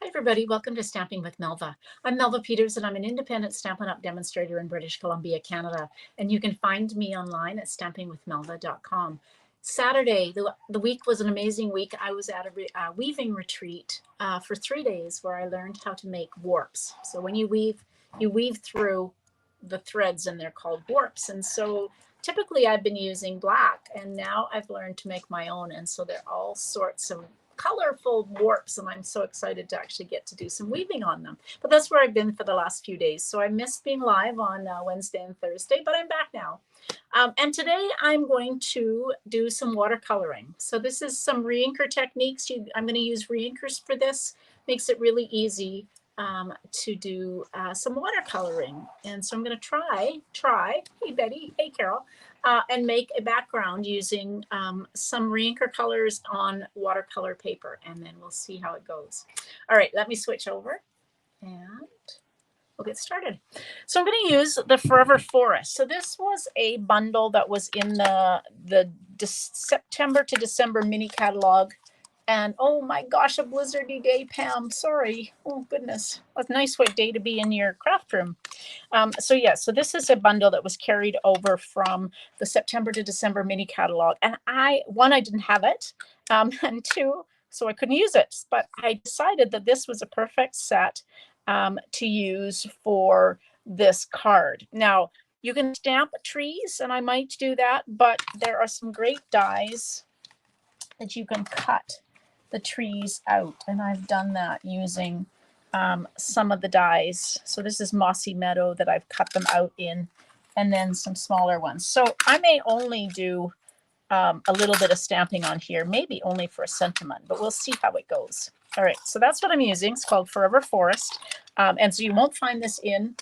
everybody, welcome to Stamping with Melva. I'm Melva Peters and I'm an independent Stampin' Up! Demonstrator in British Columbia, Canada. And you can find me online at stampingwithmelva.com. Saturday, the week was an amazing week. I was at a weaving retreat for 3 days where I learned how to make warps. So when you weave through the threads and they're called warps. And so typically I've been using black and now I've learned to make my own. And so they're all sorts of colorful warps and I'm so excited to actually get to do some weaving on them. But that's where I've been for the last few days. So I missed being live on Wednesday and Thursday, but I'm back now. And today I'm going to do some watercoloring. So this is some re-inker techniques. I'm going to use re-inkers for this. Makes it really easy to do some watercoloring. And so I'm going to try, hey Betty, hey Carol, and make a background using some re-inker colors on watercolor paper, and then we'll see how it goes. All right, let me switch over and we'll get started. So I'm going to use the Forever Forest. So this was a bundle that was in the September to December mini catalog. And oh my gosh, a blizzardy day, Pam. Sorry. Oh goodness. What a nice day to be in your craft room. So this is a bundle that was carried over from the September to December mini catalog. And I didn't have it. And two, so I couldn't use it. But I decided that this was a perfect set to use for this card. Now, you can stamp trees, and I might do that, but there are some great dies that you can cut the trees out, and I've done that using some of the dies. So this is Mossy Meadow that I've cut them out in, and then some smaller ones. So I may only do a little bit of stamping on here, maybe only for a sentiment, but we'll see how it goes. All right, so that's what I'm using. It's called Forever Forest, and so you won't find this in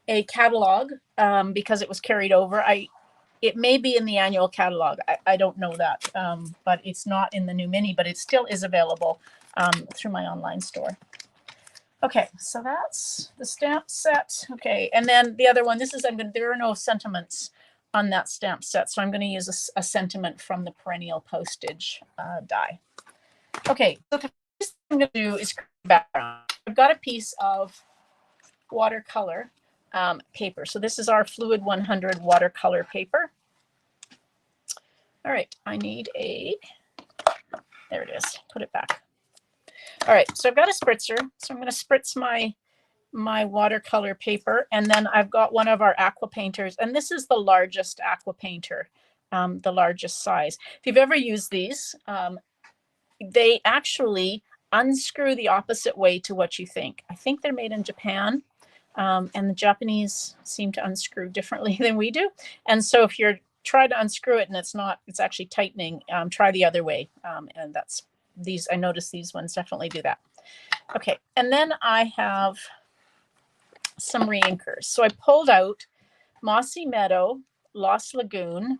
a catalog because it was carried over. It may be in the annual catalog. I don't know that, but it's not in the new mini, but it still is available through my online store. Okay, so that's the stamp set. Okay, and then the other one, there are no sentiments on that stamp set, so I'm going to use a sentiment from the perennial postage die. Okay, so the first thing I'm going to do is create a background. I've got a piece of watercolor paper. So this is our Fluid 100 watercolor paper. All right, I need there it is, put it back. All right, so I've got a spritzer. So I'm going to spritz my watercolor paper, and then I've got one of our aqua painters, and this is the largest aqua painter, the largest size. If you've ever used these, they actually unscrew the opposite way to what you think. I think they're made in Japan. And the Japanese seem to unscrew differently than we do. And so if you're trying to unscrew it and it's actually tightening, try the other way. And that's these, I noticed these ones definitely do that. Okay, and then I have some re-inkers. So I pulled out Mossy Meadow, Lost Lagoon,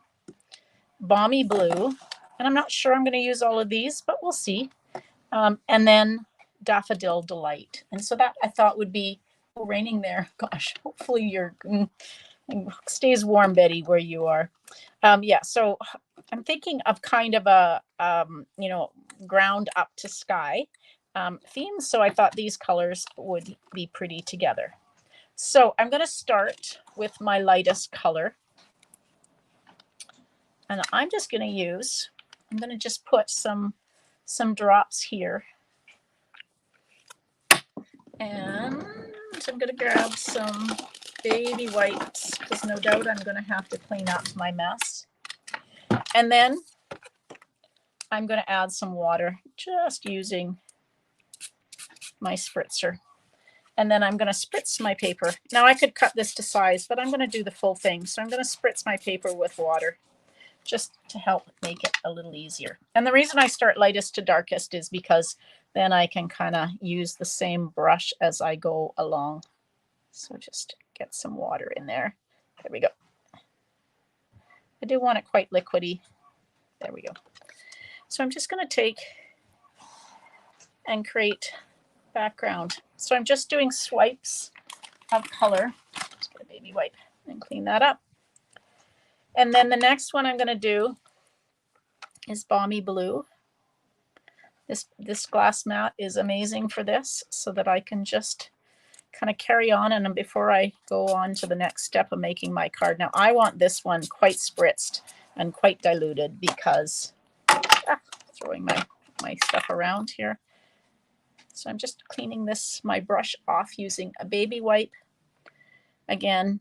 Balmy Blue, and I'm not sure I'm going to use all of these, but we'll see. And then Daffodil Delight. And so that I thought would be raining there. Gosh, hopefully stays warm, Betty, where you are. Yeah, so I'm thinking of kind of a ground up to sky theme. So I thought these colors would be pretty together. So I'm going to start with my lightest color, and I'm just going to just put some drops here, and so I'm going to grab some baby wipes because no doubt I'm going to have to clean up my mess. And then I'm going to add some water, just using my spritzer. And then I'm going to spritz my paper. Now I could cut this to size, but I'm going to do the full thing. So I'm going to spritz my paper with water just to help make it a little easier. And the reason I start lightest to darkest is because then I can kind of use the same brush as I go along. So just get some water in there. There we go. I do want it quite liquidy. There we go. So I'm just going to take and create background. So I'm just doing swipes of color. Let's get a baby wipe and clean that up. And then the next one I'm going to do is Balmy Blue. This glass mat is amazing for this, so that I can just kind of carry on. And before I go on to the next step of making my card, now I want this one quite spritzed and quite diluted because throwing my stuff around here. So I'm just cleaning my brush off using a baby wipe. Again,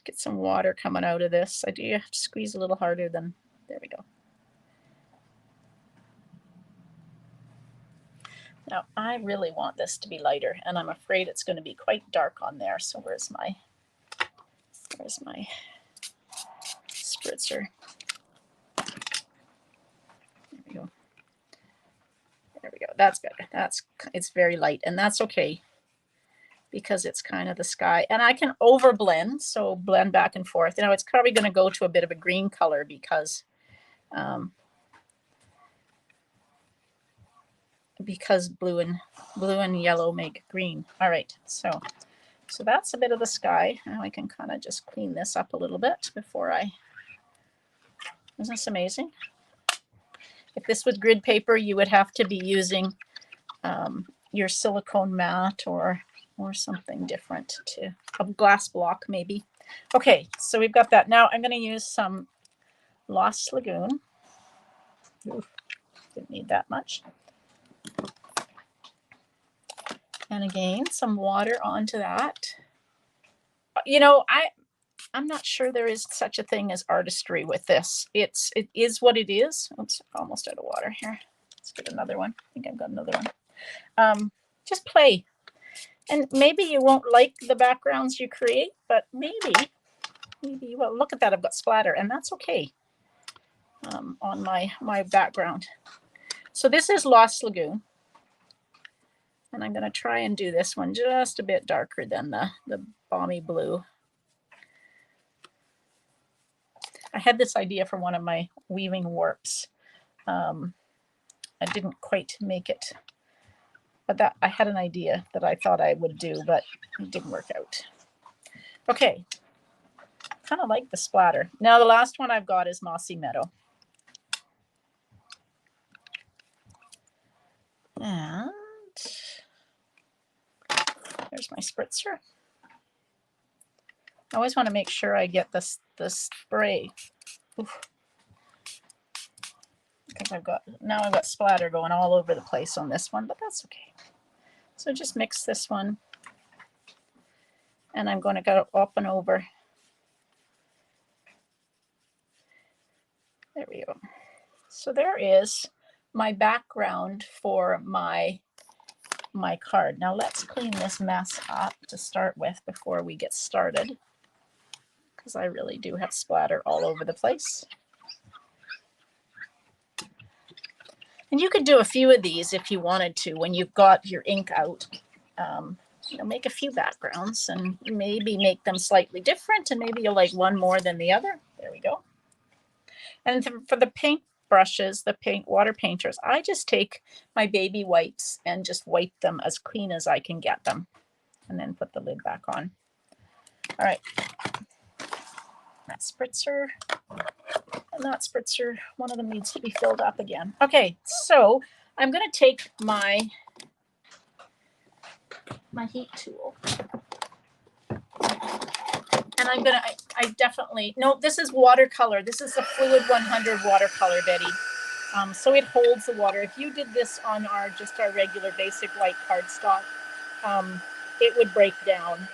get some water coming out of this. I do have to squeeze a little harder than, there we go. Now I really want this to be lighter, and I'm afraid it's going to be quite dark on there. So where's my spritzer? There we go. There we go. That's better. It's very light, and that's okay because it's kind of the sky. And I can over blend, so blend back and forth. You know, it's probably going to go to a bit of a green color because blue and yellow make green. All right, so that's a bit of the sky. Now I can kind of just clean this up a little bit before I. Isn't this amazing? If this was grid paper, you would have to be using your silicone mat or something different, a glass block maybe. Okay, so we've got that. Now I'm going to use some Lost Lagoon. Oof, didn't need that much. And again, some water onto that. You know, I'm not sure there is such a thing as artistry with this. It is what it is. Oops, almost out of water here. Let's get another one. I think I've got another one. Just play. And maybe you won't like the backgrounds you create, but maybe you will. Look at that, I've got splatter, and that's okay on my background. So this is Lost Lagoon. And I'm going to try and do this one just a bit darker than the balmy blue. I had this idea for one of my weaving warps. I didn't quite make it, but I had an idea that I thought I would do, but it didn't work out. Okay, kind of like the splatter. Now the last one I've got is Mossy Meadow. And there's my spritzer. I always want to make sure I get the spray. Oof. Because I've got splatter going all over the place on this one, but that's okay. So just mix this one, and I'm going to go up and over. There we go. So there is my background for my card. Now let's clean this mess up to start with before we get started, because I really do have splatter all over the place. And you could do a few of these if you wanted to when you've got your ink out. You know, make a few backgrounds and maybe make them slightly different, and maybe you'll like one more than the other. There we go. And for the paint brushes, the water painters, I just take my baby wipes and just wipe them as clean as I can get them, and then put the lid back on. All right. That spritzer and that spritzer, one of them needs to be filled up again. Okay, so I'm going to take my heat tool, and I'm going to, I definitely, no, this is watercolor. This is the Fluid 100 watercolor, Betty. So it holds the water. If you did this on just our regular basic white cardstock, it would break down.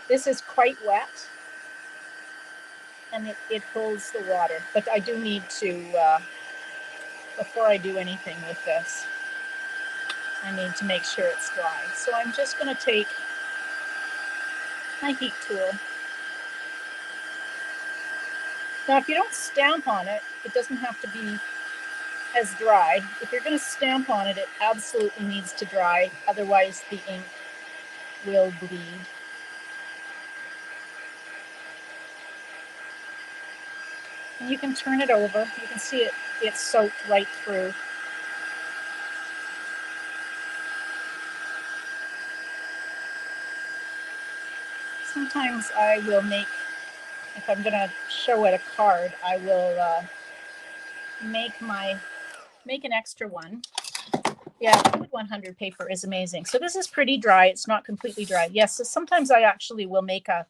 This is quite wet, and it holds the water. But I do need to, before I do anything with this, I need to make sure it's dry. So I'm just going to take my heat tool. Now, if you don't stamp on it, it doesn't have to be as dry. If you're going to stamp on it, it absolutely needs to dry. Otherwise, the ink will bleed. And you can turn it over. You can see it's soaked right through. Sometimes I will make, if I'm going to show it a card, I will make my make an extra one. Yeah, Fluid 100 paper is amazing. So this is pretty dry. It's not completely dry. Yes, so sometimes I actually will make a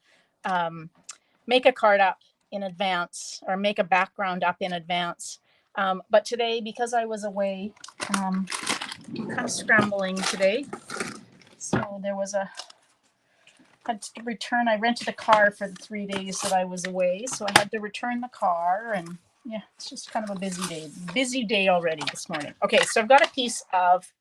card up in advance or make a background up in advance. But today, because I was away, I'm kind of scrambling today. So there was had to return. I rented a car for the 3 days that I was away. So I had to return the car, and yeah, it's just kind of a busy day already this morning. Okay, so I've got a piece of,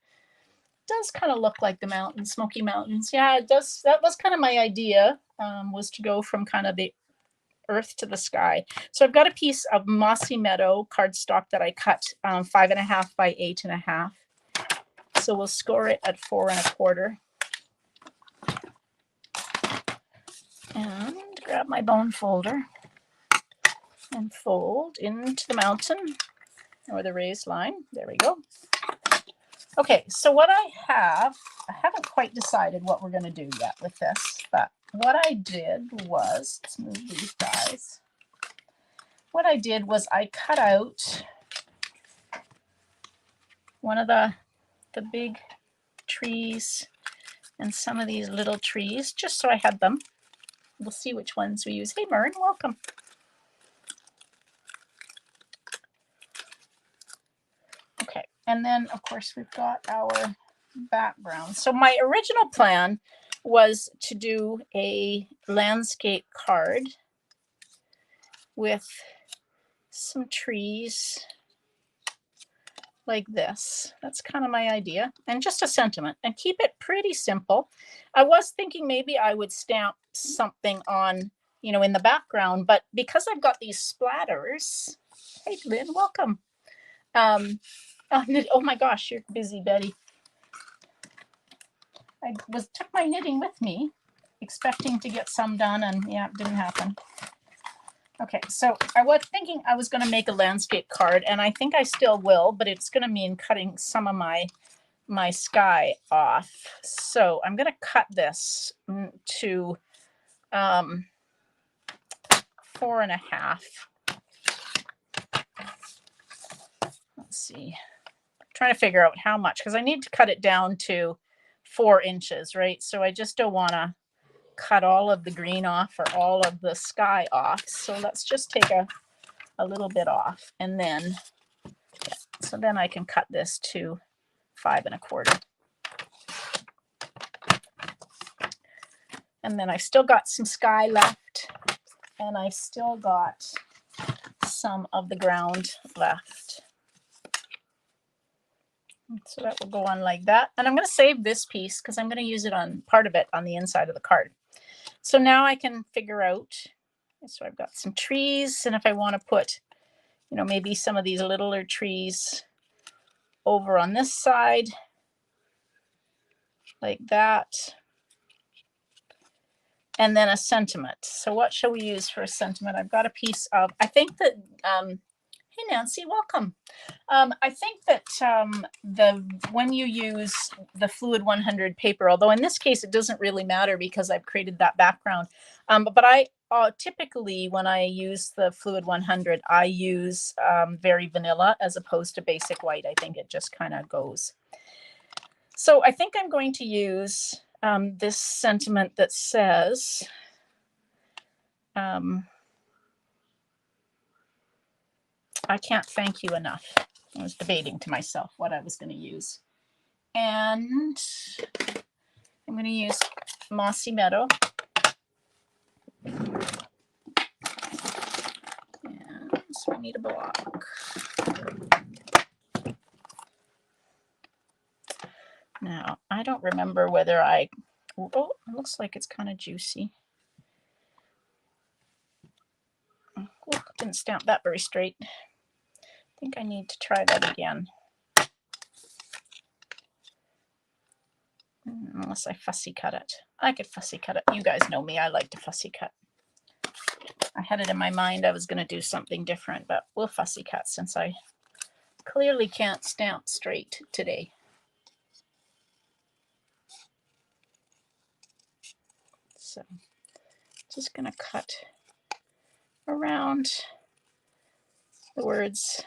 does kind of look like the mountains, Smoky Mountains. Yeah, it does. That was kind of my idea, was to go from kind of the earth to the sky. So I've got a piece of Mossy Meadow cardstock that I cut 5.5 by 8.5. So we'll score it at 4 1/4. And grab my bone folder and fold into the mountain or the raised line. There we go. Okay, so what I haven't quite decided what we're going to do yet with this, but what I did was, let's move these guys. What I did was I cut out one of the big trees and some of these little trees, just so I had them. We'll see which ones we use. Hey, Mern, welcome. Okay, and then of course we've got our background. So my original plan was to do a landscape card with some trees like this. That's kind of my idea, and just a sentiment, and keep it pretty simple. I was thinking maybe I would stamp something on, you know, in the background, but because I've got these splatters. Hey, Lynn, welcome. Oh my gosh, you're busy, Betty. I took my knitting with me, expecting to get some done, and yeah, it didn't happen. Okay, so I was thinking I was going to make a landscape card, and I think I still will, but it's going to mean cutting some of my sky off. So I'm going to cut this to 4 1/2. Let's see. I'm trying to figure out how much, because I need to cut it down to 4 inches, right? So I just don't want to cut all of the green off or all of the sky off. So let's just take a little bit off, and then, yeah, so then I can cut this to 5 1/4. And then I still got some sky left, and I still got some of the ground left. So that will go on like that. And I'm going to save this piece because I'm going to use it on part of it on the inside of the card. So now I can figure out, so I've got some trees, and if I want to put, you know, maybe some of these littler trees over on this side like that. And then a sentiment. So what shall we use for a sentiment? I've got a piece of, I think that, hey Nancy, welcome. I think that when you use the Fluid 100 paper, although in this case it doesn't really matter because I've created that background, but I typically when I use the Fluid 100, I use very vanilla as opposed to basic white. I think it just kind of goes. So I think I'm going to use this sentiment that says, I can't thank you enough. I was debating to myself what I was going to use. And I'm going to use Mossy Meadow. And so I need a block. Now, I don't remember whether oh, it looks like it's kind of juicy. Oh, didn't stamp that very straight. I think I need to try that again. Unless I fussy cut it. I could fussy cut it. You guys know me. I like to fussy cut. I had it in my mind I was going to do something different, but we'll fussy cut since I clearly can't stamp straight today. So just going to cut around the words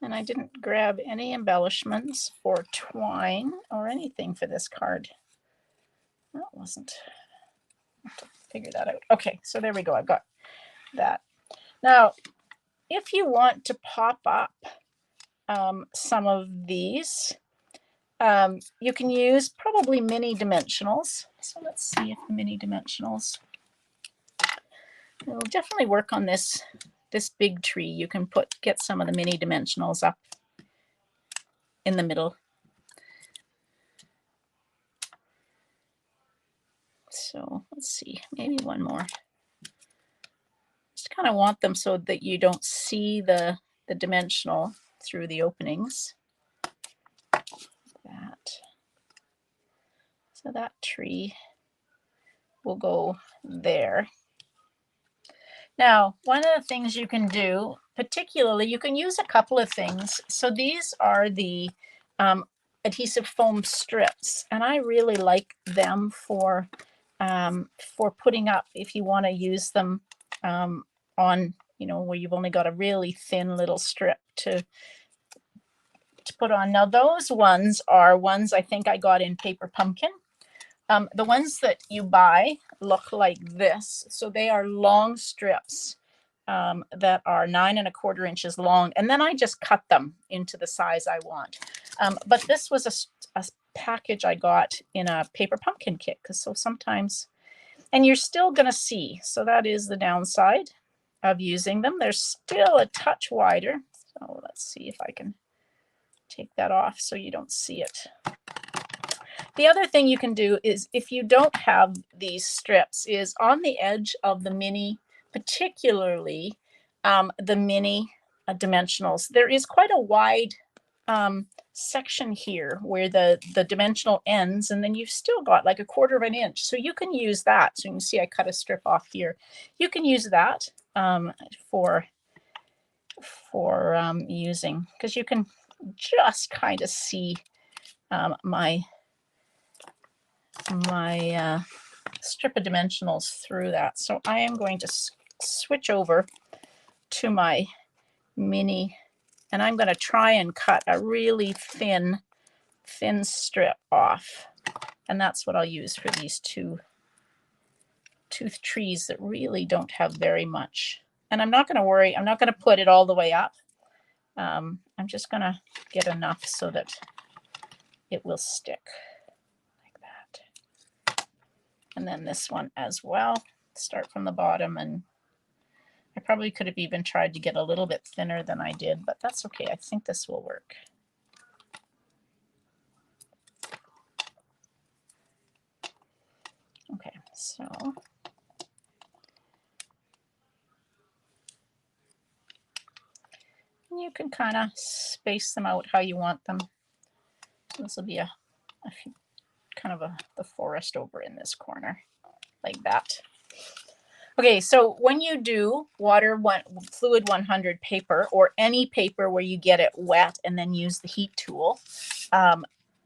And I didn't grab any embellishments or twine or anything for this card. That wasn't. I have to figure that out. Okay, so there we go. I've got that. Now, if you want to pop up some of these, you can use probably mini dimensionals. So let's see if the mini dimensionals will definitely work on this big tree. You can get some of the mini dimensionals up in the middle. So let's see, maybe one more. Just kind of want them so that you don't see the dimensional through the openings. That. So that tree will go there. Now, one of the things you can do, particularly, you can use a couple of things. So these are the adhesive foam strips, and I really like them for putting up if you want to use them on, you know, where you've only got a really thin little strip to put on. Now, those ones are ones I think I got in Paper Pumpkin. The ones that you buy look like this. So they are long strips that are 9 1/4 inches long. And then I just cut them into the size I want. But this was a package I got in a Paper Pumpkin kit. So sometimes, and you're still going to see. So that is the downside of using them. They're still a touch wider. So let's see if I can take that off so you don't see it. The other thing you can do is, if you don't have these strips, is on the edge of the mini, particularly the mini dimensionals, there is quite a wide section here where the dimensional ends, and then you've still got like 1/4 inch. So you can use that. So you can see I cut a strip off here. You can use that for using, because you can just kind of see my strip of dimensionals through that. So I am going to switch over to my mini, and I'm going to try and cut a really thin strip off. And that's what I'll use for these two trees that really don't have very much. And I'm not going to worry, I'm not going to put it all the way up. I'm just going to get enough so that it will stick. And then this one as well. Start from the bottom, and I probably could have even tried to get a little bit thinner than I did, but that's okay. I think this will work. Okay, so you can kind of space them out how you want them. This will be kind of the forest over in this corner, like that. Okay, so when you do fluid 100 paper, or any paper where you get it wet and then use the heat tool,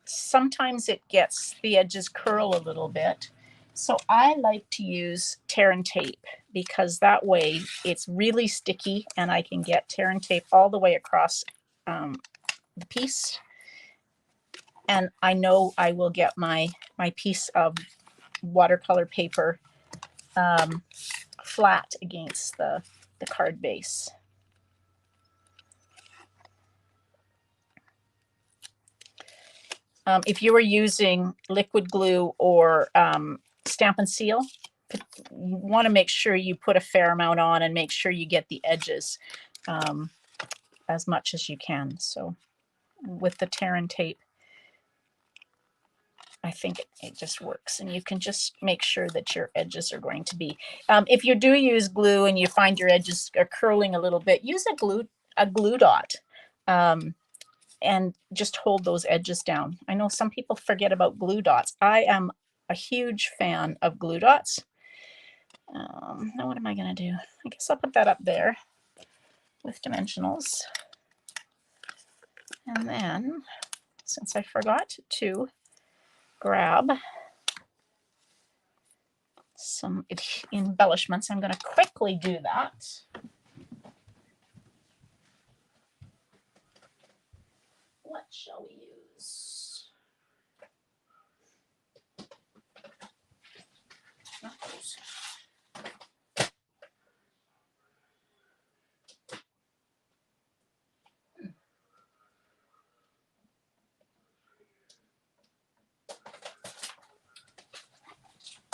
sometimes the edges curl a little bit. So I like to use tear and tape, because that way it's really sticky and I can get tear and tape all the way across the piece. And I know I will get my piece of watercolor paper flat against the card base. If you were using liquid glue or Stampin' Seal, you want to make sure you put a fair amount on and make sure you get the edges as much as you can. So with the tear and tape, I think it just works, and you can just make sure that your edges are going to be. If you do use glue and you find your edges are curling a little bit, use a glue dot and just hold those edges down. I know some people forget about glue dots. I am a huge fan of glue dots. Now what am I going to do? I guess I'll put that up there with dimensionals. And then, since I forgot to grab some embellishments, I'm going to quickly do that. what shall we use? Not those.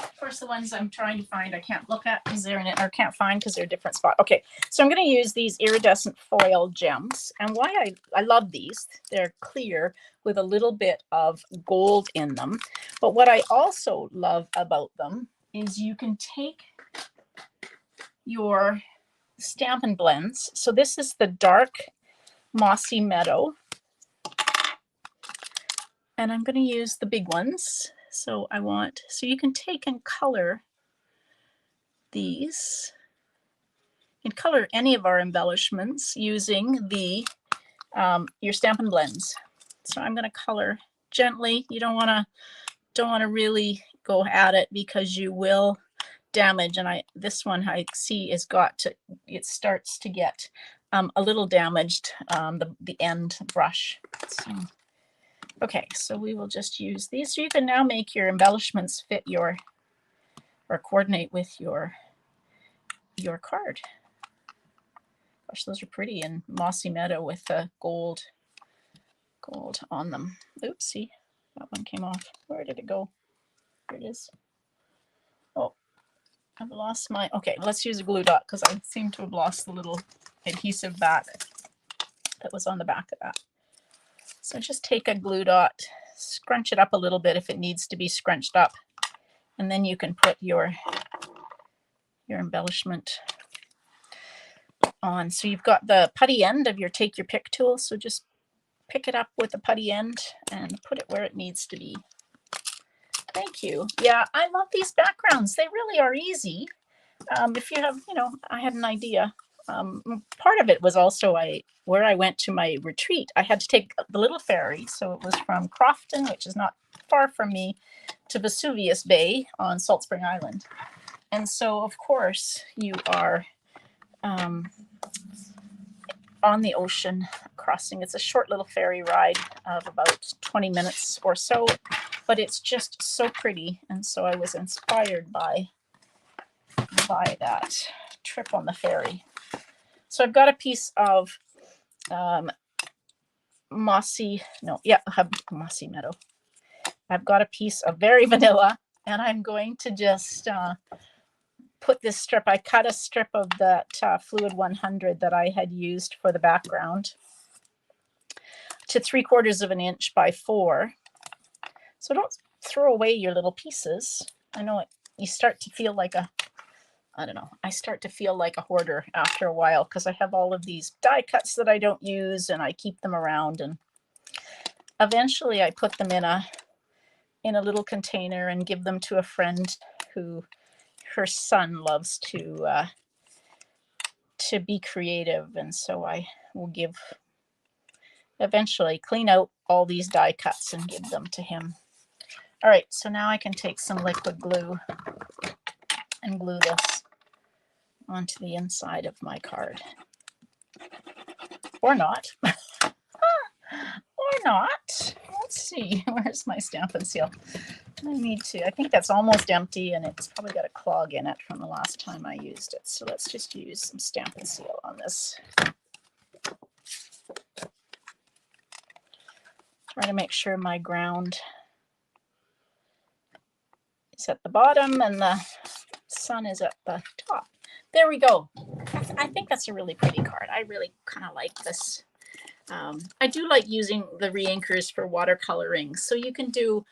Of course, the ones I'm trying to find, I can't look at because they're in it, or can't find because they're a different spot. Okay, so I'm going to use these iridescent foil gems. And why I love these, they're clear with a little bit of gold in them. But what I also love about them is you can take your Stampin' Blends. So this is the dark mossy meadow. And I'm going to use the big ones. So you can take and color these. You can color any of our embellishments using the your Stampin' Blends. So I'm going to color gently. You don't want to really go at it because you will damage. And this one I see it starts to get a little damaged, the end brush. So, okay, so we will just use these. So you can now make your embellishments fit or coordinate with your card. Gosh, those are pretty in mossy meadow with the gold on them. Oopsie, that one came off. Where did it go? Here it is. Oh, I've lost my, okay, let's use a glue dot because I seem to have lost the little adhesive back that was on the back of that. So just take a glue dot, scrunch it up a little bit if it needs to be scrunched up, and then you can put your embellishment on. So you've got the putty end of your take your pick tool. So just pick it up with the putty end and put it where it needs to be. Thank you. Yeah, I love these backgrounds. They really are easy. If you have, I had an idea. Part of it was also where I went to my retreat, I had to take the little ferry. So it was from Crofton, which is not far from me, to Vesuvius Bay on Salt Spring Island. And so, of course, you are on the ocean crossing. It's a short little ferry ride of about 20 minutes or so, but it's just so pretty. And so I was inspired by that trip on the ferry. So I've got a piece of mossy meadow. I've got a piece of Very Vanilla, and I'm going to just put this strip. I cut a strip of that Fluid 100 that I had used for the background to 3/4 of an inch by 4. So don't throw away your little pieces. I know you start to feel like I start to feel like a hoarder after a while because I have all of these die cuts that I don't use and I keep them around, and eventually I put them in a little container and give them to a friend who her son loves to be creative, and so I will eventually clean out all these die cuts and give them to him. All right, so now I can take some liquid glue and glue this onto the inside of my card. Or not. Or not. Let's see, where's my Stampin' Seal? I think that's almost empty and it's probably got a clog in it from the last time I used it. So let's just use some Stampin' Seal on this. Try to make sure my ground is at the bottom and the sun is at the top. There we go. I think that's a really pretty card. I really kind of like this. I do like using the reinkers for watercoloring. So you can do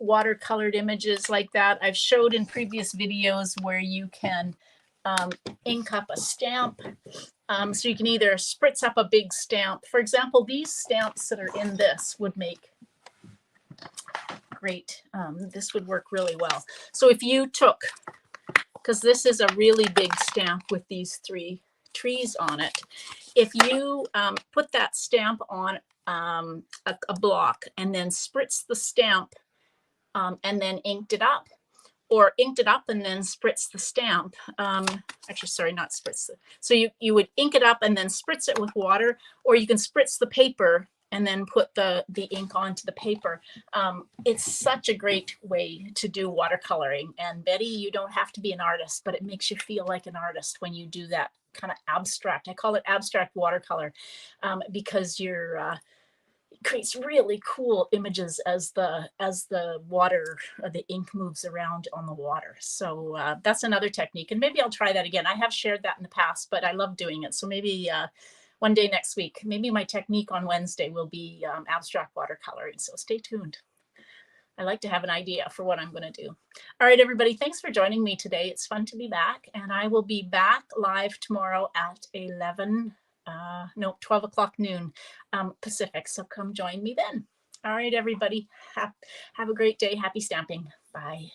watercolored images like that. I've showed in previous videos where you can ink up a stamp. So you can either spritz up a big stamp. For example, these stamps that are in this would make great. This would work really well. So if you took, because this is a really big stamp with these 3 trees on it, if you put that stamp on a block and then spritz the stamp and then inked it up, or inked it up and then spritz the stamp. Actually, sorry, not spritz. So you would ink it up and then spritz it with water, or you can spritz the paper and then put the ink onto the paper. It's such a great way to do watercoloring. And Betty, you don't have to be an artist, but it makes you feel like an artist when you do that kind of abstract. I call it abstract watercolor, because you're creates really cool images as the water or the ink moves around on the water. So that's another technique, and maybe I'll try that again. I have shared that in the past, but I love doing it. So maybe one day next week, maybe my technique on Wednesday will be abstract watercoloring. So stay tuned. I like to have an idea for what I'm going to do. All right, everybody, thanks for joining me today. It's fun to be back, and I will be back live tomorrow at 12 o'clock noon Pacific. So come join me then. All right, everybody, have a great day. Happy stamping. Bye.